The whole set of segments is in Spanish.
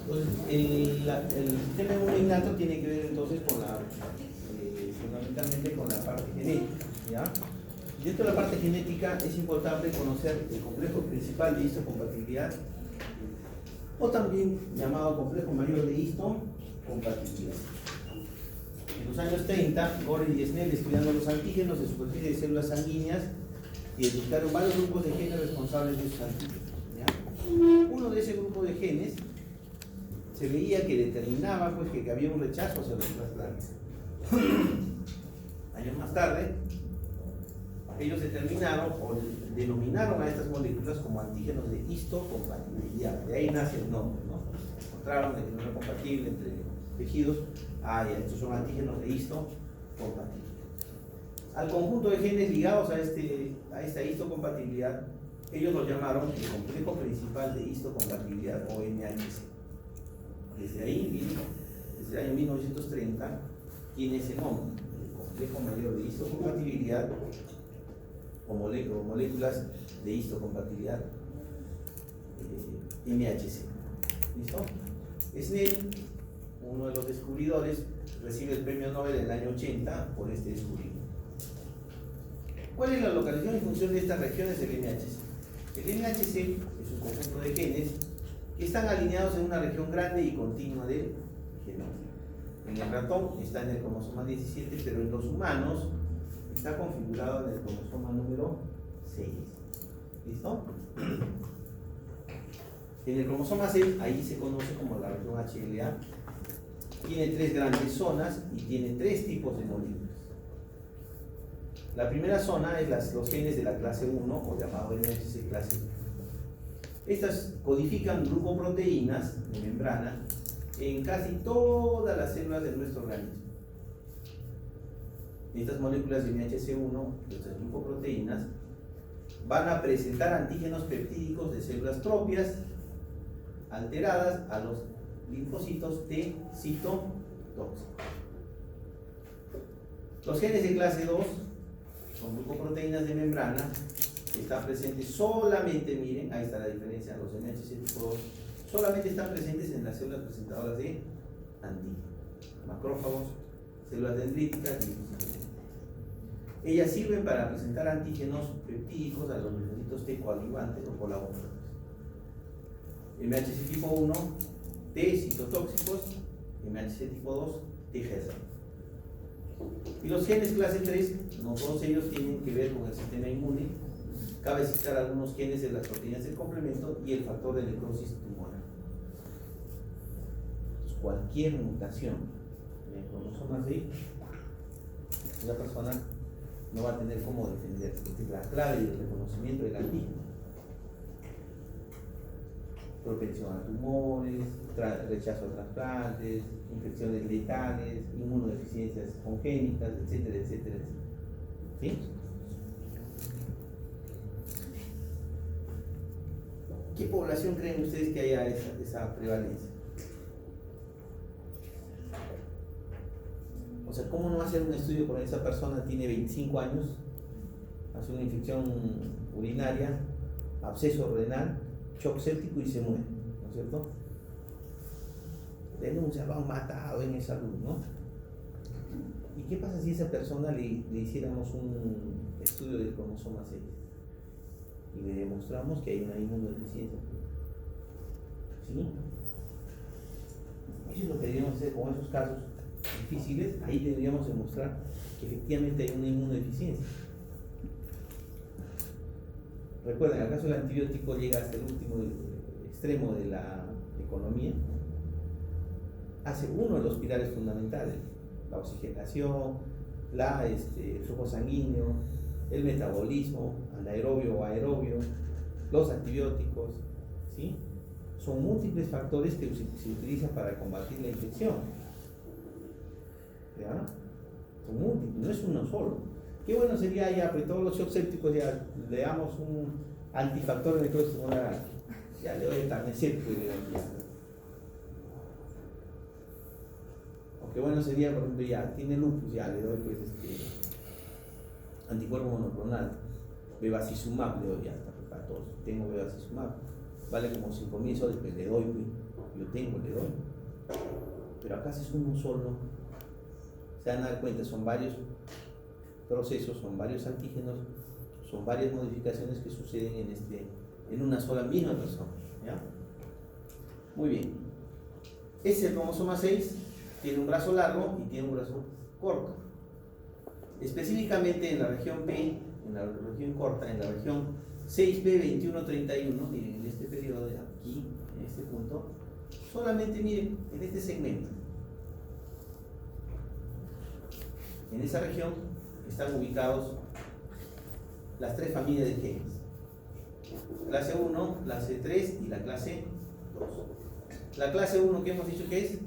Entonces, el sistema inmune innato tiene que ver entonces con fundamentalmente con la parte genética, ¿ya? Dentro de la parte genética es importante conocer el complejo principal de histocompatibilidad, o también llamado complejo mayor de histocompatibilidad. En los años 30, Gorey y Snell, estudiando los antígenos de superficie de células sanguíneas, identificaron varios grupos de genes responsables de esos antígenos, ¿ya? Uno de ese grupo de genes se veía que determinaba pues, que había un rechazo hacia los trasplantes. Años más tarde, ellos determinaron o denominaron a estas moléculas como antígenos de histocompatibilidad. De ahí nace el nombre, ¿no? Encontraron que no era compatible entre tejidos. Ya, estos son antígenos de histocompatibilidad. Al conjunto de genes ligados a esta histocompatibilidad, ellos lo llamaron el complejo principal de histocompatibilidad o MHC. Desde el año 1930, tiene ese nombre, el complejo mayor de histocompatibilidad o moléculas de histocompatibilidad MHC. ¿Listo? Snell, uno de los descubridores, recibe el premio Nobel en el año 80 por este descubrimiento. ¿Cuál es la localización y función de estas regiones del MHC? El MHC es un conjunto de genes que están alineados en una región grande y continua del genoma. En el ratón está en el cromosoma 17, pero en los humanos está configurado en el cromosoma número 6. ¿Listo? En el cromosoma 6, ahí se conoce como la región HLA. Tiene tres grandes zonas y tiene tres tipos de moléculas. La primera zona es los genes de la clase 1, o llamado MHC clase 1. Estas codifican glucoproteínas de membrana en casi todas las células de nuestro organismo. Estas moléculas de MHC1, estas glucoproteínas, van a presentar antígenos peptídicos de células propias alteradas a los linfocitos T citotóxicos. Los genes de clase 2 son glucoproteínas de membrana que están presentes solamente, miren, ahí está la diferencia, los MHC tipo 2 solamente están presentes en las células presentadoras de antígenos, macrófagos, células dendríticas y linfocitos. Ellas sirven para presentar antígenos peptídicos a los linfocitos T coadyuvantes o colaboradores. MHC tipo 1, T citotóxicos, MHC tipo 2, T helper. Y los genes clase 3, no todos ellos tienen que ver con el sistema inmune. Cabe citar algunos genes de las proteínas del complemento y el factor de necrosis tumoral. Entonces, cualquier mutación en el cromosoma 6, una persona no va a tener cómo defenderse. Esta es la clave del reconocimiento del antígeno. Propensión a tumores, rechazo a trasplantes, infecciones letales, inmunodeficiencias congénitas, etcétera, etcétera, etcétera. ¿Sí? ¿Qué población creen ustedes que haya esa prevalencia? O sea, ¿cómo no hacer un estudio con esa persona? Tiene 25 años, hace una infección urinaria, absceso renal, shock séptico y se muere, ¿no es cierto? Denuncia, lo han matado en esa luz, ¿no? ¿Y qué pasa si a esa persona le hiciéramos un estudio del cromosoma 6 y le demostramos que hay una inmunodeficiencia? ¿Sí? Eso es lo que deberíamos hacer con esos casos difíciles. Ahí deberíamos demostrar que efectivamente hay una inmunodeficiencia. Recuerden, ¿acaso el antibiótico llega hasta el último extremo de la economía? Hace uno de los pilares fundamentales: la oxigenación, el flujo sanguíneo, el metabolismo, anaerobio o aerobio, los antibióticos, ¿sí? Son múltiples factores que se utilizan para combatir la infección. ¿Ya? Son múltiples, no es uno solo. Qué bueno sería ya, pues todos los shock sépticos ya le damos un antifactor de necrosis tumoral. Ya le doy establecer, pues ya. O qué bueno sería, por ejemplo, ya tiene lupus, ya le doy pues anticuerpo monoclonal, bevacizumab le doy ya hasta para todos. Tengo bevacizumab, vale como 5.000 soles, pues le doy, pues. yo tengo, le doy. Pero acá si es uno solo, se van a dar cuenta, son varios procesos, son varios antígenos, son varias modificaciones que suceden en una sola misma persona. ¿Ya? Muy bien. Este es el cromosoma 6, tiene un brazo largo y tiene un brazo corto. Específicamente en la región P, en la región corta, en la región 6P2131, miren, en este periodo de aquí, en este punto, solamente miren, en este segmento, en esa región están ubicados las tres familias de genes: clase 1, clase 3 y la clase 2. La clase 1 que hemos dicho que es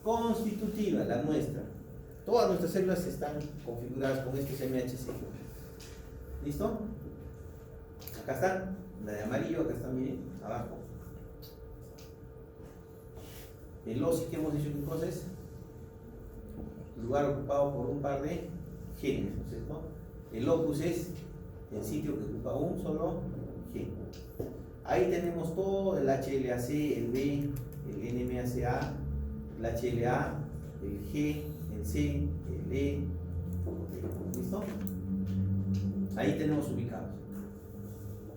constitutiva, la nuestra. Todas nuestras células están configuradas con estos MHC. ¿Listo? Acá están, la de amarillo, acá está, miren, abajo. El OSI que hemos dicho que cosa es lugar ocupado por un par de genes, ¿no es cierto? El locus es el sitio que ocupa un solo gen. Ahí tenemos todo: el HLA-C, el B, el NMHA, el HLA, el G, el C, el E. ¿Listo? Ahí tenemos ubicados.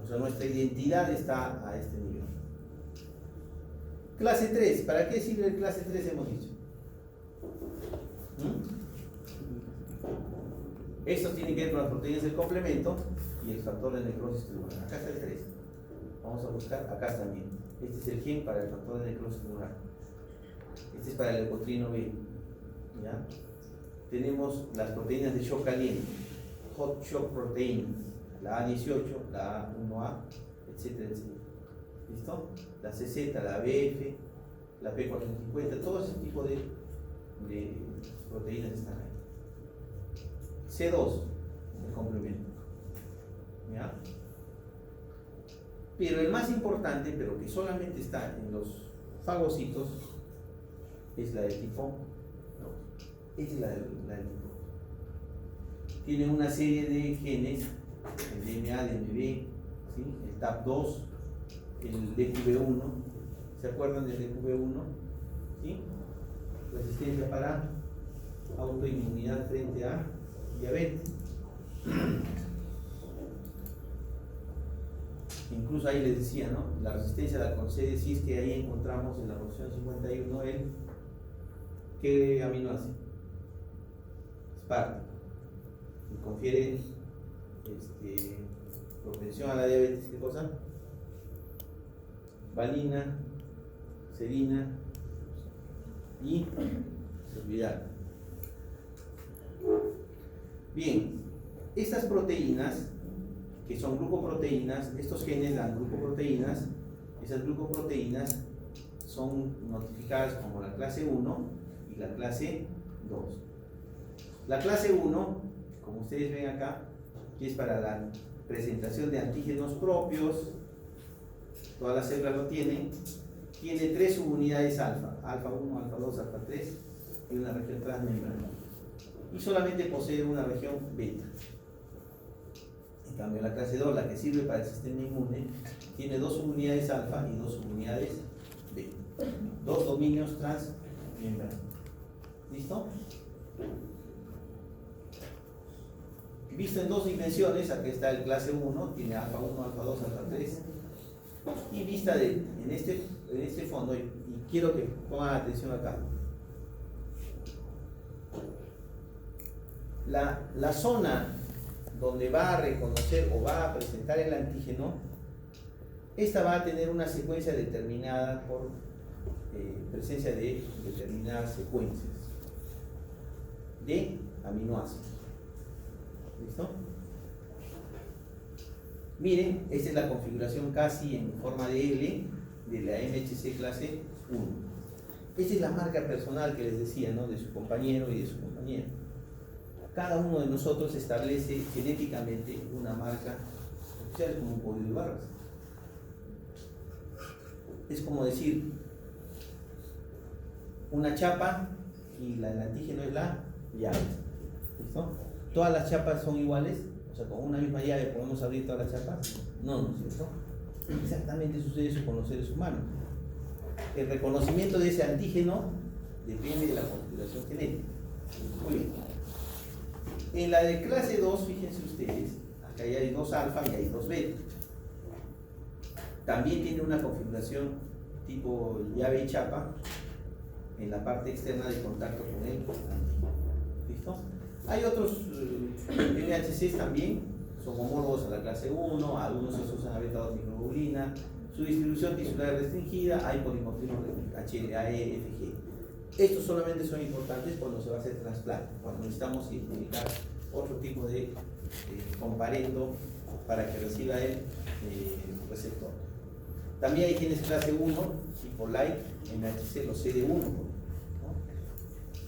O sea, nuestra identidad está a este nivel. Clase 3. ¿Para qué sirve el clase 3 hemos dicho? Esto tiene que ver con las proteínas del complemento y el factor de necrosis tumoral. Acá está el 3. Vamos a buscar, acá está también. Este es el gen para el factor de necrosis tumoral. Este es para el leucotrino B. ¿Ya? Tenemos las proteínas de shock caliente, hot shock proteins, la A18, la A1A, etcétera, etcétera. ¿Listo? La CZ, la BF, la P450, todo ese tipo de proteínas están ahí. C2, el complemento. ¿Ya? Pero el más importante, pero que solamente está en los fagocitos, es la de tipo 2. Esta es la del tipo 2. Tiene una serie de genes, el DMA, DMB, ¿sí? El TAP2, el DQB1. ¿Se acuerdan del DQB1? ¿Sí? Resistencia para autoinmunidad frente a diabetes. Incluso ahí les decía, ¿no? La resistencia a la concede, que ahí encontramos en la posición 51 el ¿qué aminoácido? Aspartate. Y confiere propensión a la diabetes. ¿Qué cosa? Valina, serina y servidal. Bien, estas proteínas, que son glucoproteínas, estos genes dan glucoproteínas. Esas glucoproteínas son notificadas como la clase 1 y la clase 2. La clase 1, como ustedes ven acá, que es para la presentación de antígenos propios, todas las células lo tienen, tiene 3 subunidades alfa: alfa 1, alfa 2, alfa 3 y una región transmembrana. Y solamente posee una región beta. En cambio, la clase 2, la que sirve para el sistema inmune, tiene 2 subunidades alfa y 2 subunidades beta. 2 dominios transmembranos. ¿Listo? Visto en 2 dimensiones, aquí está el clase 1, tiene alfa 1, alfa 2, alfa 3. Y vista en este fondo, y quiero que pongan atención acá. La zona donde va a reconocer o va a presentar el antígeno, esta va a tener una secuencia determinada por presencia de determinadas secuencias de aminoácidos. ¿Listo? Miren, esta es la configuración casi en forma de L de la MHC clase 1. Esta es la marca personal que les decía, ¿no? De su compañero y de su compañera. Cada uno de nosotros establece genéticamente una marca oficial, como un código de barras. Es como decir una chapa y el antígeno es la llave. ¿Listo? ¿Todas las chapas son iguales? O sea, con una misma llave podemos abrir todas las chapas. No, ¿no es cierto? Exactamente sucede eso con los seres humanos. el reconocimiento de ese antígeno depende de la configuración genética. Muy bien. En la de clase 2, fíjense ustedes, acá ya hay 2 alfa y hay 2 beta. También tiene una configuración tipo llave y chapa en la parte externa de contacto con el antígeno. ¿Listo? Hay otros MHCs también, son homólogos a la clase 1, algunos se usan a beta 2 microglobulina, su distribución tisular restringida, hay polimorfismo HLA-E, FG. Estos solamente son importantes cuando se va a hacer trasplante, cuando necesitamos identificar otro tipo de comparendo para que reciba el receptor. También hay genes clase 1, tipo light, MHC, los CD1, ¿no?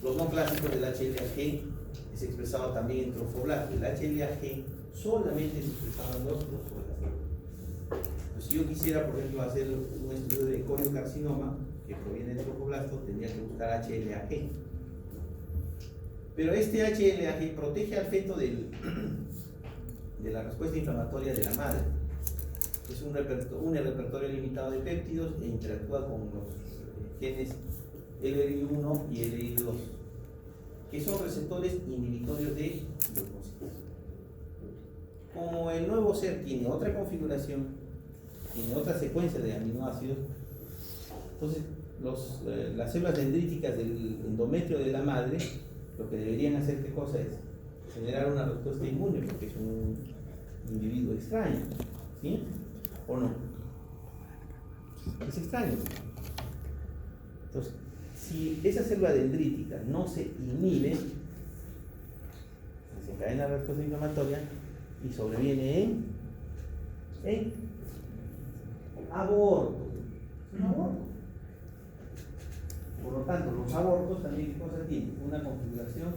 Los no clásicos del HLA-G es expresado también en trofoblastos. El HLA-G solamente es expresado en los trofoblastos. Pues si yo quisiera, por ejemplo, hacer un estudio de coriocarcinoma que proviene del trofoblasto, tendría que buscar HLA-G. Pero este HLA-G protege al feto de la respuesta inflamatoria de la madre. Es un repertorio limitado de péptidos e interactúa con los genes LRI1 y LRI2, que son receptores inhibitorios de leucocitos. Como el nuevo ser tiene otra configuración, tiene otra secuencia de aminoácidos, entonces las células dendríticas del endometrio de la madre lo que deberían hacer, ¿qué cosa es? Generar una respuesta inmune, porque es un individuo extraño, ¿sí? ¿O no? Es extraño. Entonces, si esa célula dendrítica no se inhibe, desencadena la respuesta inflamatoria y sobreviene en aborto. Es un aborto. Por lo tanto, los abortos también, ¿qué cosa tienen? Una configuración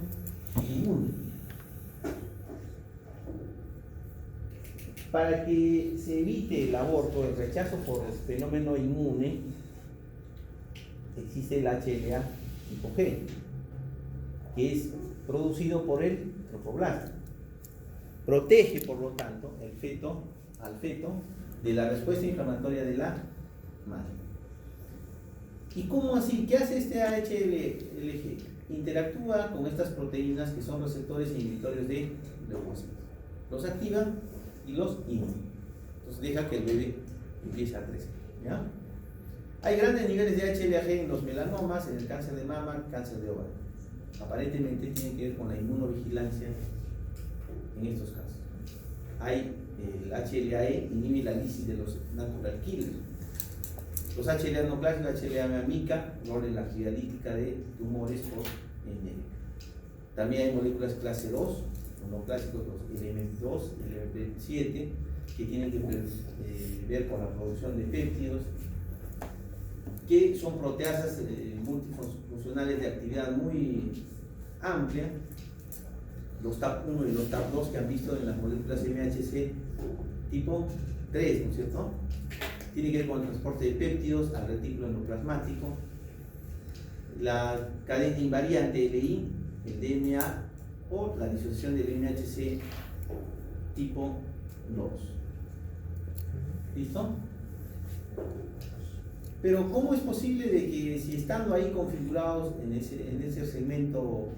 inmune. Para que se evite el aborto, el rechazo por el fenómeno inmune, existe el HLA tipo G, que es producido por el trofoblasto. Protege, por lo tanto, al feto de la respuesta inflamatoria de la madre. ¿Y cómo así? ¿Qué hace este HLG? Interactúa con estas proteínas que son receptores inhibitorios de leucocitos. Los activa y los inhibe. Entonces deja que el bebé empiece a crecer. ¿Ya? Hay grandes niveles de HLA-G en los melanomas, en el cáncer de mama, cáncer de ovario. Aparentemente tiene que ver con la inmunovigilancia en estos casos. Hay el HLA-E inhibe la lisis de los natural killers. Los HLA no clásicos, HLA mica, rol en la actividad lítica de tumores post-endémicos. También hay moléculas clase 2, los no clásicos, los LM2, LM7, que tienen que ver con la producción de péptidos, que son proteasas multifuncionales de actividad muy amplia. Los TAP1 y los TAP2 que han visto en las moléculas MHC tipo 3, ¿no es cierto? Tiene que ver con el transporte de péptidos al retículo endoplasmático, la cadena invariante LI, el DMA o la disociación del MHC tipo 2. ¿Listo? Pero ¿cómo es posible de que si estando ahí configurados en ese segmento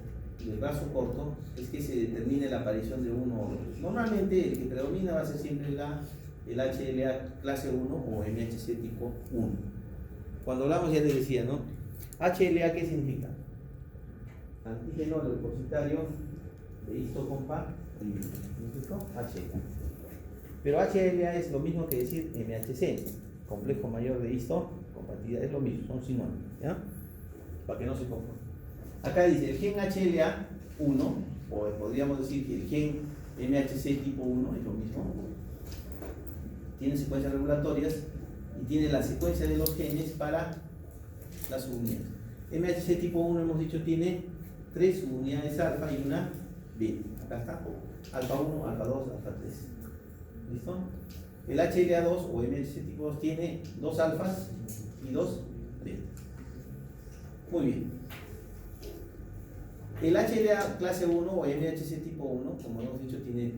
del brazo corto, es que se determine la aparición de uno o otro? Normalmente el que predomina va a ser siempre el HLA clase 1 o MHC tipo 1. Cuando hablamos ya les decía, ¿no? HLA, ¿qué significa? Antígeno leucocitario de histocompatible, ¿no es cierto? HLA. Pero HLA es lo mismo que decir MHC, complejo mayor de histocompatibilidad, es lo mismo, son sinónimos, ¿ya? Para que no se confunda. Acá dice el gen HLA1, o podríamos decir que el gen MHC tipo 1 es lo mismo. Tiene secuencias regulatorias y tiene la secuencia de los genes para las subunidades. MHC tipo 1, hemos dicho, tiene 3 subunidades alfa y una beta. Acá está, alfa 1, alfa 2, alfa 3. ¿Listo? El HLA2 o MHC tipo 2 tiene 2 alfas y 2 beta. Muy bien. El HLA clase 1 o MHC tipo 1, como hemos dicho, tiene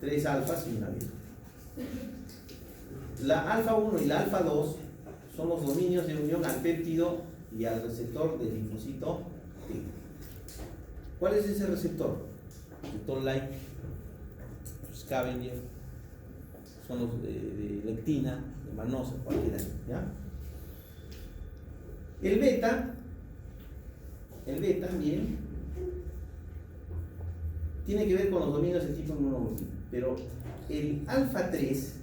3 alfas y una beta. La alfa 1 y la alfa 2 son los dominios de unión al péptido y al receptor del linfocito T. ¿Cuál es ese receptor? Receptor like, scavenger, son los de lectina, de manosa, cualquiera, ¿ya? El beta, miren, tiene que ver con los dominios de tipo inmunoglobulina, pero el alfa 3,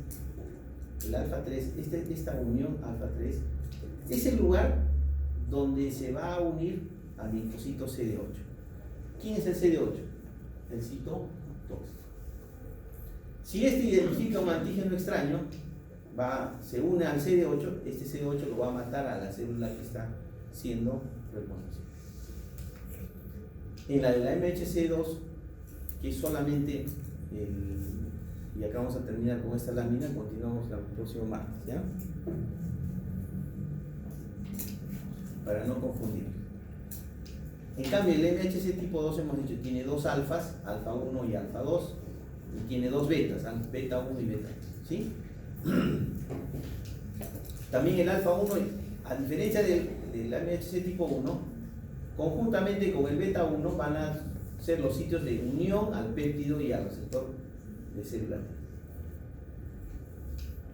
esta unión alfa 3, es el lugar donde se va a unir al linfocito CD8. ¿Quién es el CD8? El citotóxico. Si este identifica un antígeno extraño, se une al CD8, este CD8 lo va a matar a la célula que está siendo reconocida. En la de la MHC2, que es solamente y acá vamos a terminar con esta lámina, continuamos el próximo martes, ¿ya? Para no confundir. En cambio, el MHC tipo 2 hemos dicho tiene dos alfas, alfa 1 y alfa 2, y tiene dos betas, beta 1 y beta 2, ¿sí? También el alfa 1, a diferencia del MHC tipo 1, conjuntamente con el beta 1 van a ser los sitios de unión al péptido y al receptor de célula T.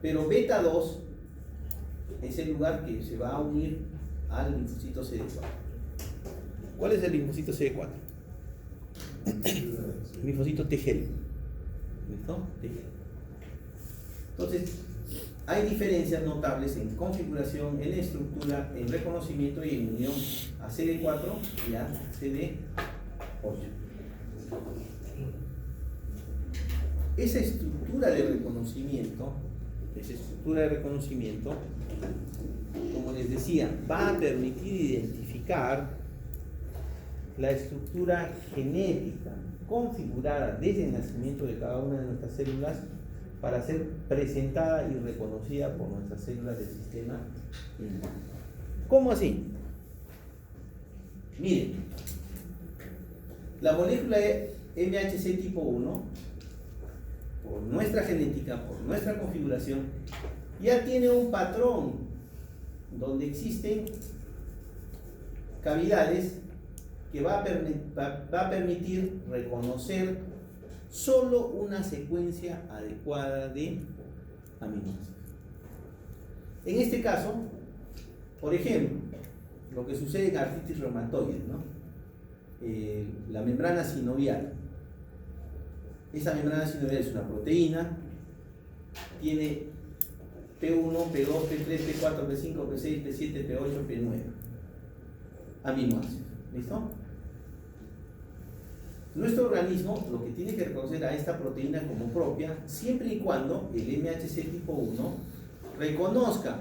Pero beta 2 es el lugar que se va a unir al linfocito CD4. ¿Cuál es el linfocito CD4? El linfocito T gel. ¿Listo? T gel. Entonces, hay diferencias notables en configuración, en estructura, en reconocimiento y en unión a CD4 y a CD8. Esa estructura de reconocimiento, como les decía, va a permitir identificar la estructura genética configurada desde el nacimiento de cada una de nuestras células para ser presentada y reconocida por nuestras células del sistema inmune. ¿Cómo así? Miren, la molécula MHC tipo 1, por nuestra genética, por nuestra configuración, ya tiene un patrón donde existen cavidades que va a permitir reconocer solo una secuencia adecuada de aminoácidos. En este caso, por ejemplo, lo que sucede en artritis reumatoide, ¿no? La membrana sinovial. Esa membrana sinovial es una proteína, tiene P1, P2, P3, P4, P5, P6, P7, P8, P9 aminoácidos. ¿Listo? Nuestro organismo lo que tiene que reconocer a esta proteína como propia, siempre y cuando el MHC tipo 1 reconozca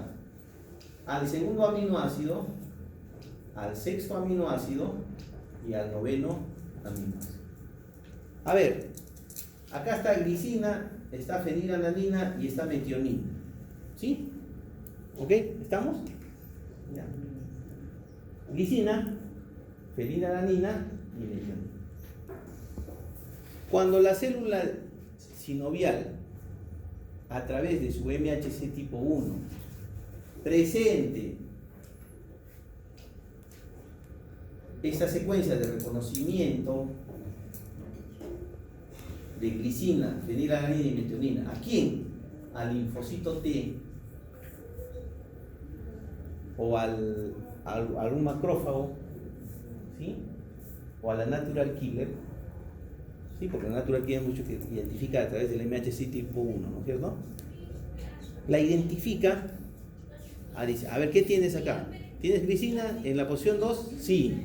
al segundo aminoácido, al sexto aminoácido y al noveno aminoácido. A ver, acá está glicina, está fenilalanina y está metionina. ¿Sí? ¿Ok? ¿Estamos? Ya. Glicina, fenilalanina y metionina. Cuando la célula sinovial, a través de su MHC tipo 1, presente esta secuencia de reconocimiento de glicina, fenilalanina y metionina, ¿a quién? Al linfocito T o a un macrófago, ¿sí? O a la natural killer, ¿sí? Porque la natural killer es mucho que identifica a través del MHC tipo 1, ¿no es cierto? La identifica, dice, a ver, ¿qué tienes acá? ¿Tienes glicina en la posición 2? Sí.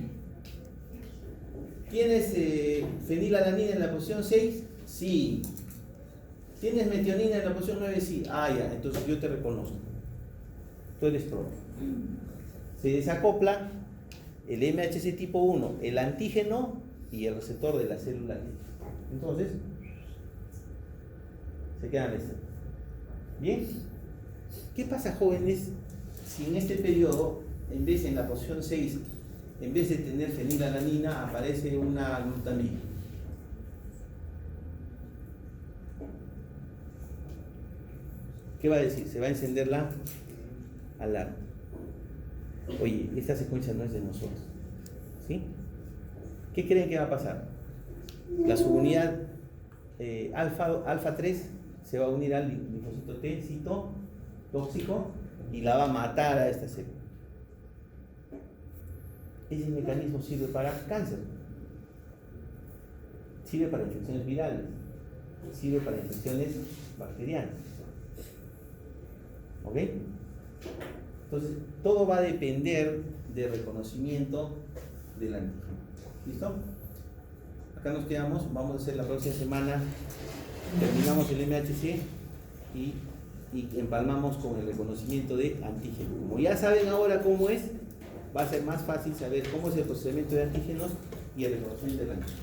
¿Tienes fenilalanina en la posición 6? Sí. ¿Tienes metionina en la posición 9? Sí. Ah, ya, entonces yo te reconozco. Tú eres propio. Se desacopla el MHC tipo 1, el antígeno y el receptor de la célula. Entonces, se quedan listos. ¿Bien? ¿Qué pasa, jóvenes, si en este periodo, en la posición 6, en vez de tener fenilalanina, aparece una glutamina? ¿Qué va a decir? Se va a encender la alarma. oye, esta secuencia no es de nosotros. ¿Sí? ¿Qué creen que va a pasar? La subunidad alfa 3 se va a unir al linfocito T tóxico y la va a matar a esta célula. Ese mecanismo sirve para cáncer, sirve para infecciones virales, sirve para infecciones bacterianas. ¿Ok? Entonces, todo va a depender del reconocimiento del antígeno. ¿Listo? Acá nos quedamos, vamos a hacer la próxima semana, terminamos el MHC y empalmamos con el reconocimiento de antígenos. Como ya saben ahora cómo es, va a ser más fácil saber cómo es el procedimiento de antígenos y el reconocimiento del antígeno.